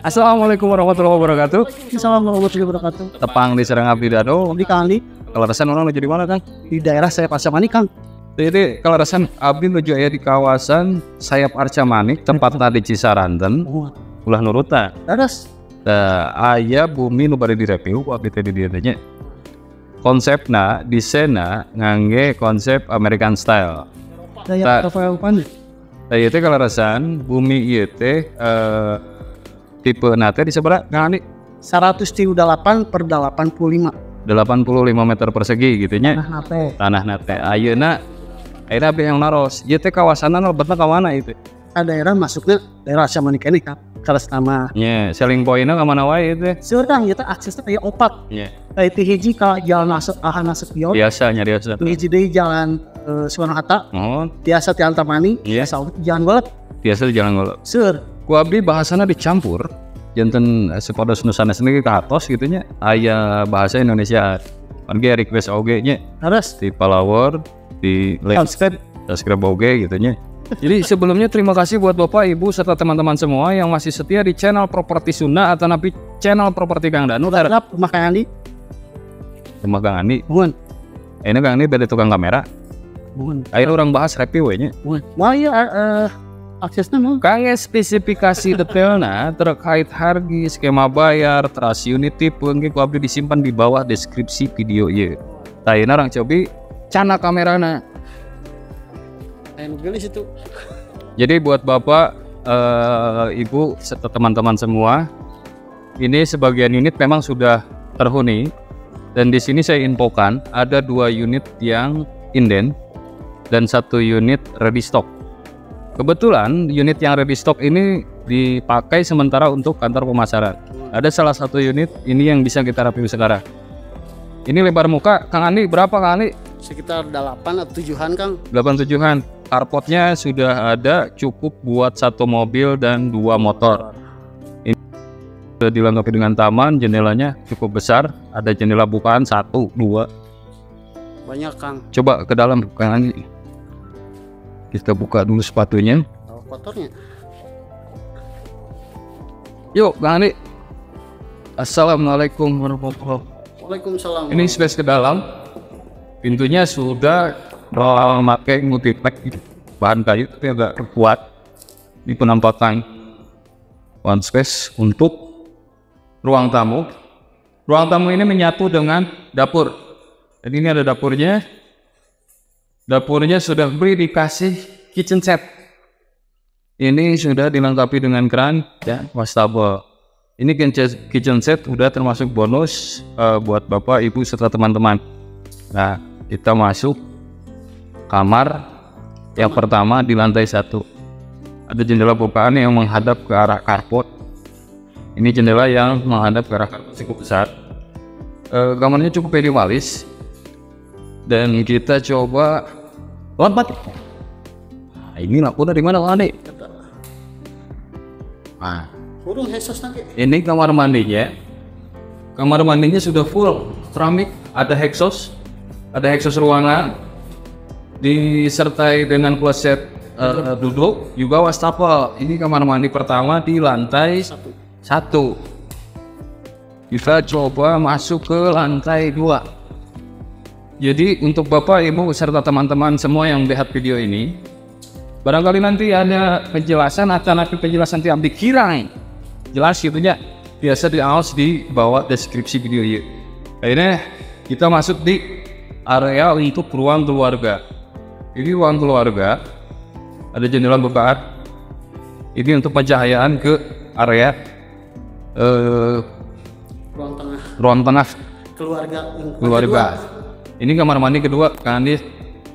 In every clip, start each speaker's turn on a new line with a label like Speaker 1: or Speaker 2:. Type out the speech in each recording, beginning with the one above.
Speaker 1: Assalamualaikum warahmatullahi wabarakatuh.
Speaker 2: Assalamualaikum warahmatullahi wabarakatuh.
Speaker 1: Tepang di Serang Abdi Dado.
Speaker 2: Di Kali,
Speaker 1: Kalau resan orang lagi di mana, Kang?
Speaker 2: di daerah saya Pasamani, Kang.
Speaker 1: Jadi kalau resan Abdi menuju aya di kawasan Sayap Arca Manik, tempatna di Cisaranten, ulah nurutan.
Speaker 2: Terus,
Speaker 1: Aya bumi nu bari direview ku Abdi teh di dieu teh nya. Konsepna desainna ngangge konsep American style.
Speaker 2: daya Rafael Pan.
Speaker 1: Ieu teh kalau resan bumi ieu teh tipe nate di seberapa kali
Speaker 2: 108 per 85.
Speaker 1: 85 meter persegi gitu nya.
Speaker 2: Nah, nate.
Speaker 1: Tanah nate ayeuna abdi yang naros ieu teh kawasanna lebetna ka mana itu
Speaker 2: Daerah masuknya daerah Pasamani kene, Kang. Kalas nama.
Speaker 1: nya selling point-na ka mana wae itu
Speaker 2: Seueur Kang, ieu teh aksesna aya opat.
Speaker 1: nya
Speaker 2: Kayak ti hiji ka jalan Ahana Sepion.
Speaker 1: biasa
Speaker 2: Ti hiji deui jalan Soekarno Hatta.
Speaker 1: oh
Speaker 2: Tiasa ti Antamani.
Speaker 1: Iya.
Speaker 2: Tiasa jalan golek.
Speaker 1: biasa di jalan golok
Speaker 2: Seueur.
Speaker 1: ku abdi bahasana dicampur janten sekodos nusana sendiri ka atos gitu nya aya bahasa Indonesia kan ge request oge nya
Speaker 2: Terus,
Speaker 1: di follower di like subscribe oge gitu nya. Jadi sebelumnya terima kasih buat Bapak, Ibu, serta teman-teman semua yang masih setia di channel Properti Sunda atau napi channel Properti Kang Danu.
Speaker 2: terhadap rumah Kang Andi.
Speaker 1: Rumah Kang Andi.
Speaker 2: Mohon.
Speaker 1: Ini Kang Andi beda tukang kamera.
Speaker 2: Mohon.
Speaker 1: Akhirnya orang bahas review nya.
Speaker 2: Mohon. Wah, iya aksesnya mau.
Speaker 1: Kang spesifikasi detailnya terkait harga, skema bayar, teras unit tipe, ku abdi disimpan di bawah deskripsi video ieu. Tayana orang cobi cana kamerana.
Speaker 2: Gelis itu.
Speaker 1: Jadi buat Bapak, Ibu, serta teman-teman semua, ini sebagian unit memang sudah terhuni. Dan di sini saya infokan ada 2 unit yang inden dan 1 unit ready stock. Kebetulan unit yang ready stock ini dipakai sementara untuk kantor pemasaran. Ada salah satu unit ini yang bisa kita review sekarang. Ini lebar muka, Kang Andi berapa Kang Andi?
Speaker 2: Sekitar 8 atau 7-an, Kang.
Speaker 1: 87-an. Carportnya sudah ada cukup buat 1 mobil dan 2 motor. Ini sudah dilengkapi dengan taman, jendelanya cukup besar. Ada jendela bukaan 1, 2.
Speaker 2: Banyak, Kang.
Speaker 1: Coba ke dalam Kang Andi. Kita buka dulu sepatunya.
Speaker 2: Tahu kotornya.
Speaker 1: Yuk Kang Andi. Assalamualaikum warahmatullahi wabarakatuh.
Speaker 2: Waalaikumsalam.
Speaker 1: Ini space ke dalam. Pintunya sudah memakai multiplek bahan kayu tapi agak kuat. Ini penampakan one space untuk ruang tamu. Ruang tamu ini menyatu dengan dapur. Dan ini ada dapurnya. Dapurnya sudah beri dikasih kitchen set. Ini sudah dilengkapi dengan keran ya, wastafel. Ini kitchen set udah termasuk bonus buat Bapak, Ibu, serta teman-teman. Nah, kita masuk kamar yang pertama di lantai 1. Ada jendela bukaan yang menghadap ke arah carport. Ini jendela yang menghadap ke arah carport cukup besar. Kamarnya cukup minimalis. Dan kita coba lompat. Nah, ini lampu dari mana Andi? Nah,
Speaker 2: Burung hesos nanti.
Speaker 1: ini kamar mandinya. Kamar mandinya sudah full keramik, ada exhaust ruangan, disertai dengan kloset duduk, juga wastafel. Ini kamar mandi pertama di lantai 1. Kita coba masuk ke lantai 2. Jadi untuk Bapak, Ibu, serta teman-teman semua yang melihat video ini, barangkali nanti ada penjelasan atau nanti penjelasan yang dikira jelas gitu ya, biasa di bawah deskripsi video ini. Akhirnya kita masuk di area untuk ruang keluarga. Ini ruang keluarga, ada jendela bukaan. Ini untuk pencahayaan ke area
Speaker 2: Ruang tengah.
Speaker 1: keluarga.
Speaker 2: Keluarga.
Speaker 1: Ini kamar mandi kedua, Kang Andi.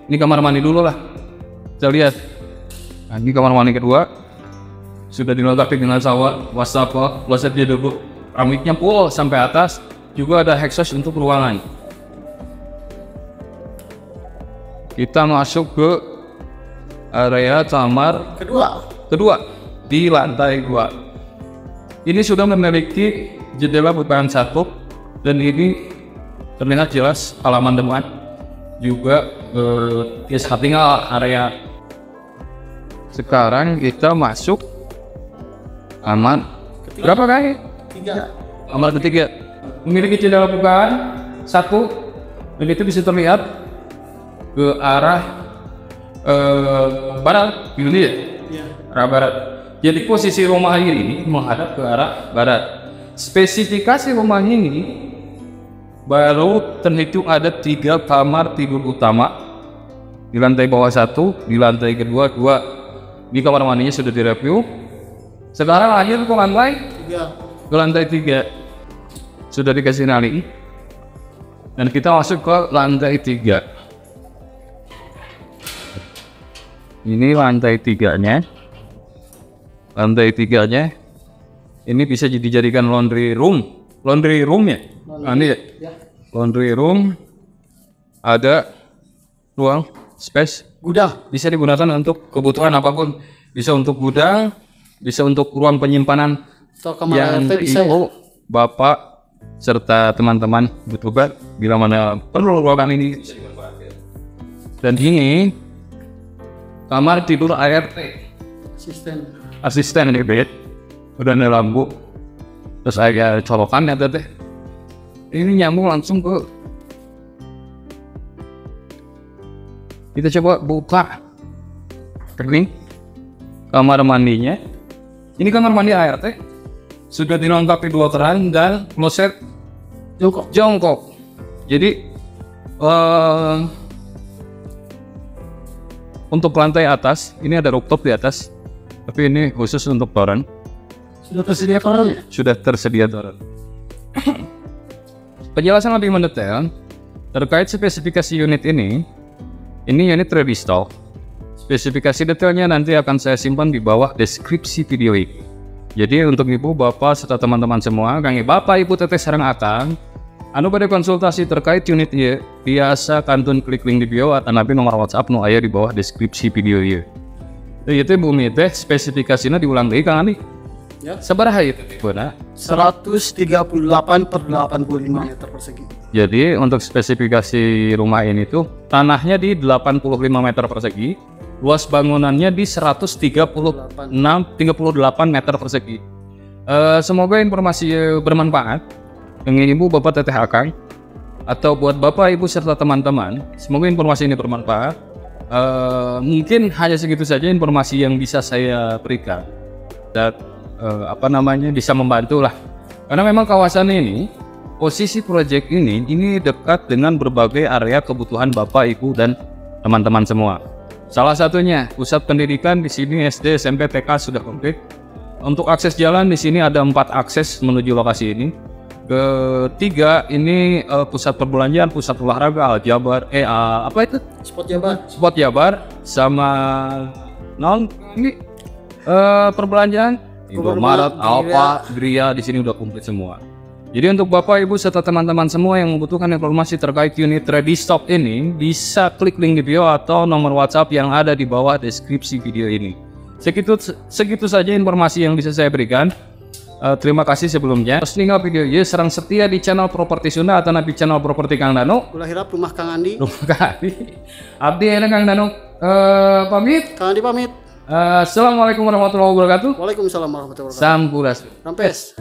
Speaker 1: Ini kamar mandi dulu lah. Kita lihat. Nah, ini kamar mandi kedua. Sudah dilengkapi dengan shower, wastafel, klosetnya duduk, keramiknya full sampai atas. Juga ada exhaust untuk ruangan. Kita masuk ke area kamar kedua di lantai 2. Ini sudah memiliki jendela bukaan 1 dan ini terlihat jelas halaman depan juga tinggal area. Sekarang kita masuk kamar Berapa kaki?
Speaker 2: 3.
Speaker 1: Kamar ketiga memiliki jendela bukaan 1, dan itu bisa terlihat ke arah barat, gitu ya?
Speaker 2: Iya.
Speaker 1: Arah barat. Jadi posisi rumah ini menghadap ke arah barat. Spesifikasi rumah ini baru terhitung ada 3 kamar tidur utama. Di lantai bawah 1, di lantai kedua 2. Di kamar mandinya sudah direview. Sekarang akhir ke lantai 3. Sudah dikasih nali. Dan kita masuk ke lantai 3. Ini lantai 3-nya. Lantai 3-nya ini bisa dijadikan laundry room. Laundry room ya? Ini ya? Laundry room. Ada ruang space
Speaker 2: Gudang.
Speaker 1: bisa digunakan untuk kebutuhan apapun. Bisa untuk gudang, bisa untuk ruang penyimpanan
Speaker 2: Atau kamar
Speaker 1: yang
Speaker 2: RT bisa ya?
Speaker 1: Bapak serta teman-teman butuhkan bila mana perlu ruangan ini. Dan ini kamar tidur ART asisten di bed, udah ada lampu, terus ada colokan ya teh. Ini nyambung langsung ke. Kita coba buka ini kamar mandinya. Ini kamar mandi ART sudah dilengkapi 2 keran dan kloset jongkok. Jadi untuk lantai atas ini ada rooftop di atas, tapi ini khusus untuk toren.
Speaker 2: Sudah tersedia toren?
Speaker 1: Sudah tersedia toren. Penjelasan lebih mendetail terkait spesifikasi unit ini. Ini unit ready stock. Spesifikasi detailnya nanti akan saya simpan di bawah deskripsi video ini. Jadi untuk ibu, bapak, serta teman-teman semua, kang bapak, ibu, teteh, sareng akang, anu pada konsultasi terkait unit ini, biasa kantun klik link di bio atau nabi nomor WhatsApp nu aya di bawah deskripsi video ini. Itu bumi teh spesifikasinya diulang lagi kang Andi.
Speaker 2: Ya.
Speaker 1: Sabaraha itu benar?
Speaker 2: 138/85 meter persegi.
Speaker 1: Jadi untuk spesifikasi rumah ini tuh tanahnya di 85 meter persegi, luas bangunannya di 138 meter persegi. Semoga informasi bermanfaat bagi ibu, bapak, teteh, akang, atau buat bapak, ibu, serta teman-teman. Semoga informasi ini bermanfaat. Mungkin hanya segitu saja informasi yang bisa saya berikan, dan bisa membantu lah. Karena memang kawasan ini, posisi proyek ini dekat dengan berbagai area kebutuhan bapak, ibu, dan teman-teman semua. Salah satunya pusat pendidikan di sini SD, SMP, TK sudah komplit. Untuk akses jalan di sini ada 4 akses menuju lokasi ini. Ketiga ini pusat perbelanjaan, pusat olahraga, Aljabar, Spot Jabar, sama ini perbelanjaan Indomaret, Alfa, Gria di sini udah komplit semua. Jadi untuk bapak, ibu, serta teman-teman semua yang membutuhkan informasi terkait unit ready stock ini, bisa klik link di bio atau nomor WhatsApp yang ada di bawah deskripsi video ini. Segitu saja informasi yang bisa saya berikan. Terima kasih sebelumnya. Terus tinggal video ya, serang setia di channel Properti Sunda atau nabi channel Properti Kang Dano.
Speaker 2: Ulah hirap rumah Kang Andi.
Speaker 1: Abdi enak Kang Dano. Pamit.
Speaker 2: Kang Andi pamit.
Speaker 1: Assalamualaikum warahmatullahi wabarakatuh.
Speaker 2: Waalaikumsalam warahmatullahi wabarakatuh.
Speaker 1: Sampurasun.
Speaker 2: Rampes.